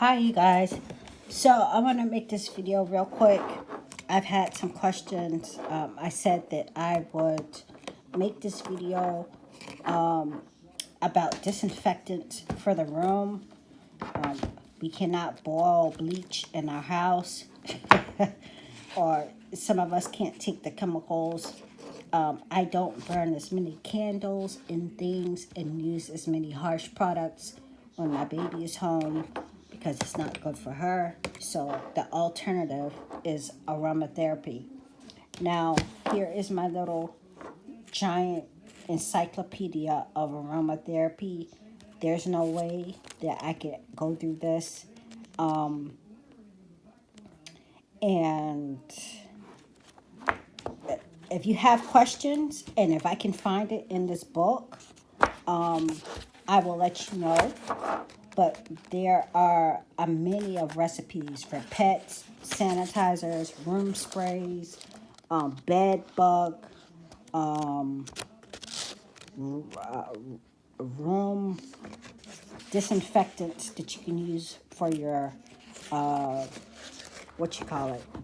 Hi, you guys. So I want to make this video real quick. I've had some questions. I said that I would make this video about disinfectant for the room. We cannot boil bleach in our house, or some of us can't take the chemicals. I don't burn as many candles and things and use as many harsh products when my baby is home because it's not good for her. So the alternative is aromatherapy. Now, here is my little giant encyclopedia of aromatherapy. There's no way that I could go through this. And if you have questions, and if I can find it in this book, I will let you know. But there are many of recipes for pets, sanitizers, room sprays, bed bug, room disinfectants that you can use for your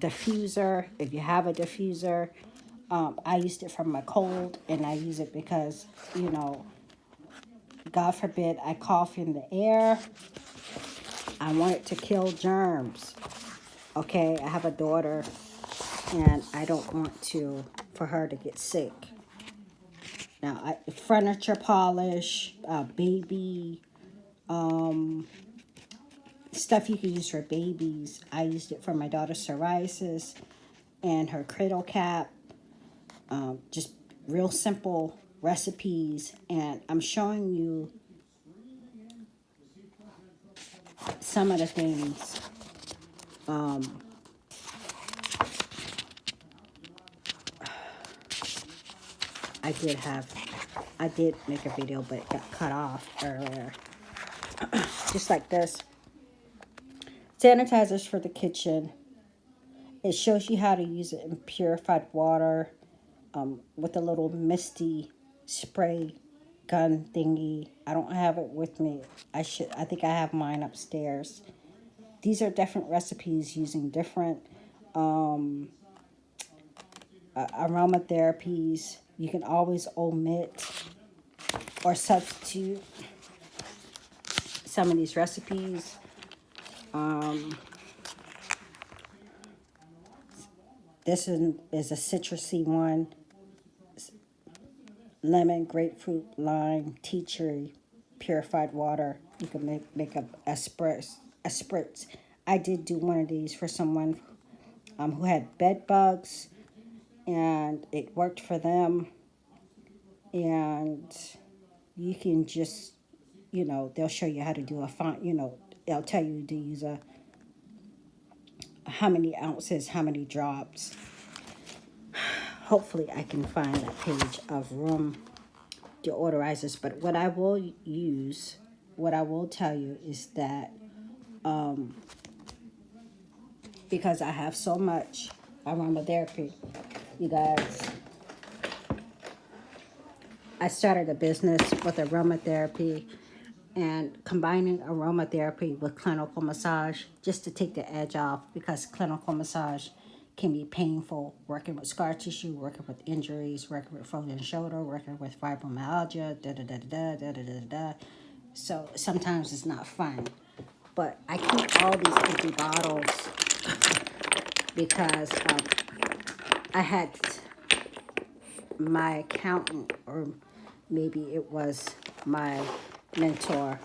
diffuser, if you have a diffuser. I used it for my cold, and I use it because, God forbid I cough in the air. I want it to kill germs. Okay, I have a daughter, and I don't want for her to get sick. Now, furniture polish, baby, stuff you can use for babies. I used it for my daughter's psoriasis and her cradle cap. Just real simple recipes, and I'm showing you some of the things. I did make a video, but it got cut off earlier. Just like this. Sanitizers for the kitchen. It shows you how to use it in purified water, with a little misty spray gun thingy. I don't have it with me. I think I have mine upstairs. These are different recipes using different aromatherapies. You can always omit or substitute some of these recipes. This is a citrusy one. Lemon, grapefruit, lime, tea tree, purified water. You can make a spritz. I did do one of these for someone who had bed bugs, and it worked for them. And you can just, they'll show you how to do a font. They'll tell you to use how many ounces, how many drops. Hopefully I can find that page of room deodorizers. But what I will tell you is that because I have so much aromatherapy, you guys, I started a business with aromatherapy and combining aromatherapy with clinical massage just to take the edge off, because clinical massage can be painful, working with scar tissue, working with injuries, working with frozen shoulder, working with fibromyalgia, So sometimes it's not fun. But I keep all these empty bottles because I had my accountant, or maybe it was my mentor,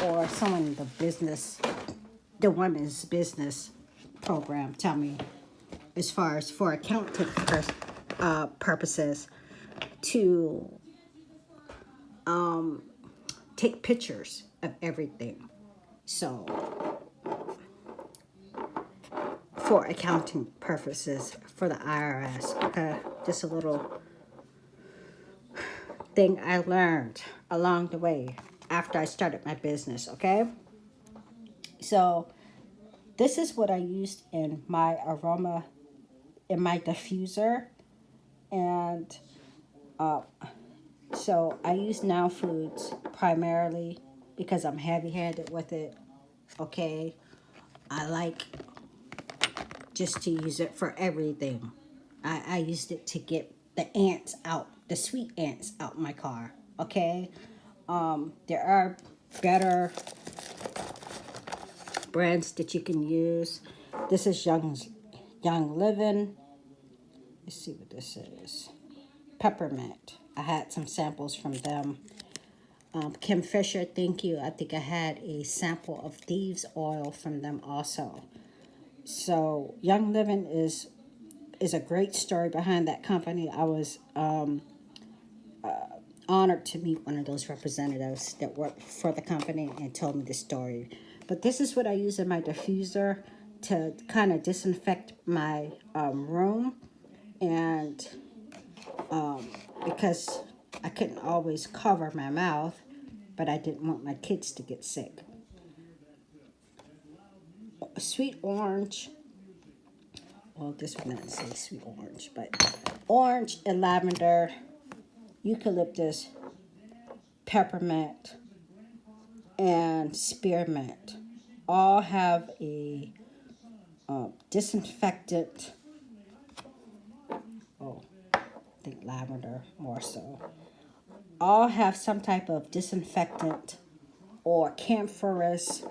or someone in the women's business program, tell me, as far as for accounting purposes, to take pictures of everything. So, for accounting purposes for the IRS, okay, just a little thing I learned along the way after I started my business, okay? So, this is what I used in my diffuser. And so I use Now Foods primarily because I'm heavy-handed with it. okay? I like just to use it for everything. I used it to get the ants out, the sweet ants out my car, okay? There are better brands that you can use. This is Young Living. Let's see what this is. Peppermint. I had some samples from them. Kim Fisher, thank you. I think I had a sample of thieves oil from them also. So Young Living is a great story behind that company. I was honored to meet one of those representatives that worked for the company and told me the story. But this is what I use in my diffuser to kind of disinfect my room, and because I couldn't always cover my mouth, but I didn't want my kids to get sick. Sweet orange. Well, this one doesn't say sweet orange, but orange and lavender, eucalyptus, peppermint, and spearmint all have a disinfectant. Oh, I think lavender more so. All have some type of disinfectant or camphorous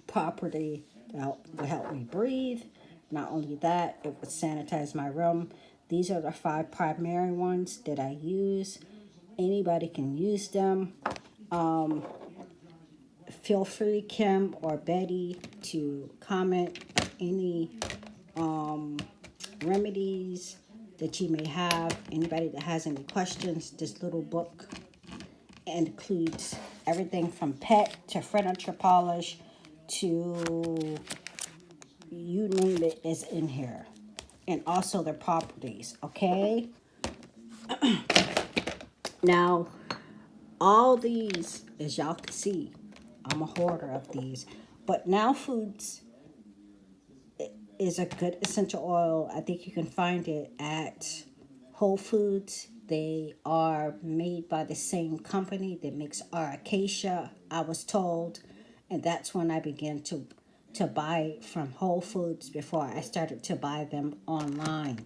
property that will help me breathe. Not only that, it would sanitize my room. These are the 5 primary ones that I use. Anybody can use them. Feel free, Kim or Betty, to comment any remedies that you may have. Anybody that has any questions, this little book includes everything from pet to furniture polish to you name it is in here. And also their properties, okay? Now, all these, as y'all can see, I'm a hoarder of these. But Now Foods is a good essential oil. I think you can find it at Whole Foods. They are made by the same company that makes our acacia, I was told. And that's when I began to buy from Whole Foods before I started to buy them online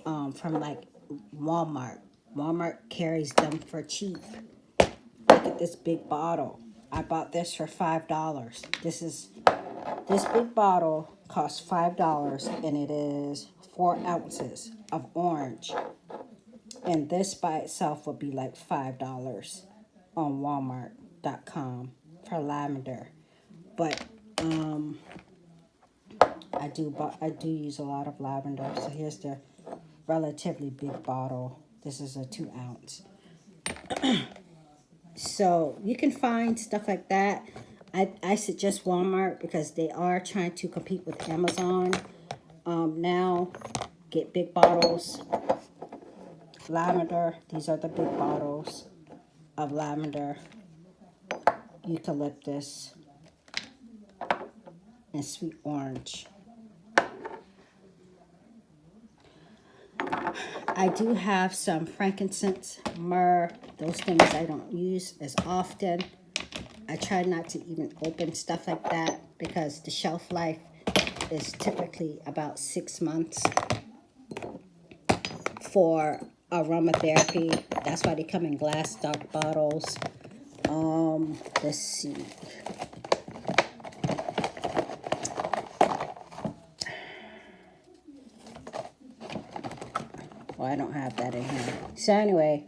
from like Walmart. Walmart carries them for cheap. Look at this big bottle. I bought this for $5. This big bottle costs $5, and it is 4 ounces of orange. And this by itself would be like $5 on Walmart.com for lavender. But I do use a lot of lavender. So here's the relatively big bottle. This is a 2 ounce. So you can find stuff like that. I suggest Walmart because they are trying to compete with Amazon. Now, get big bottles. Lavender. These are the big bottles of lavender, eucalyptus, and sweet orange. I do have some frankincense, myrrh. Those things I don't use as often. I try not to even open stuff like that because the shelf life is typically about 6 months for aromatherapy. That's why they come in glass dark bottles. Let's see. Well, I don't have that in here. So anyway,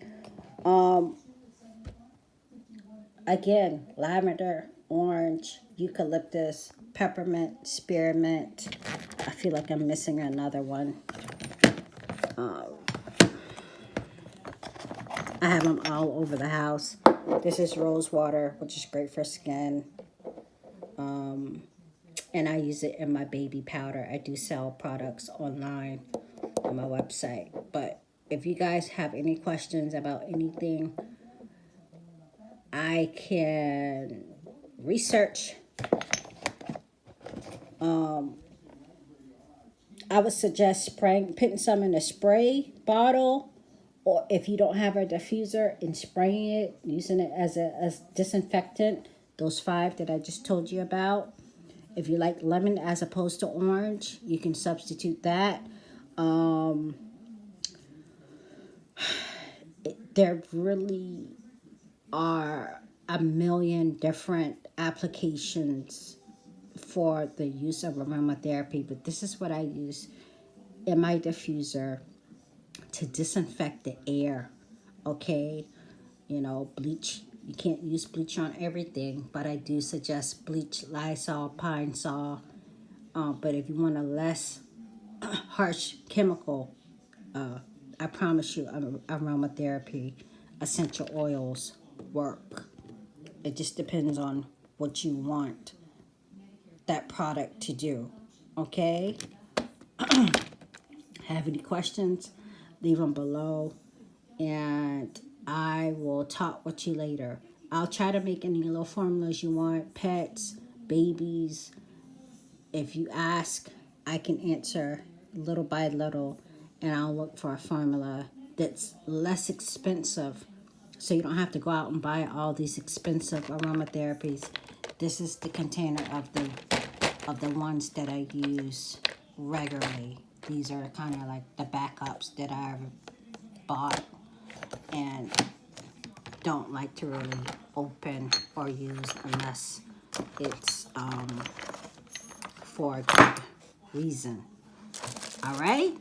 again, lavender, orange, eucalyptus, peppermint, spearmint. I feel like I'm missing another one. I have them all over the house. This is rose water, which is great for skin. And I use it in my baby powder. I do sell products online on my website. But if you guys have any questions about anything, I can research. I would suggest putting some in a spray bottle, or if you don't have a diffuser, and spraying it, using it as a disinfectant those 5 that I just told you about. If you like lemon as opposed to orange, you can substitute that. There really are a million different applications for the use of aromatherapy, but this is what I use in my diffuser to disinfect the air. Okay, you know, bleach. You can't use bleach on everything, but I do suggest bleach, Lysol, Pine Sol. But if you want a less harsh chemical, I promise you, aromatherapy, essential oils work. It just depends on what you want that product to do. Okay? Have any questions? Leave them below, and I will talk with you later. I'll try to make any little formulas you want, pets, babies. If you ask, I can answer little by little, and I'll look for a formula that's less expensive so you don't have to go out and buy all these expensive aromatherapies. This is the container of the ones that I use regularly. These are kind of like the backups that I've bought and don't like to really open or use unless it's for a good reason. All right?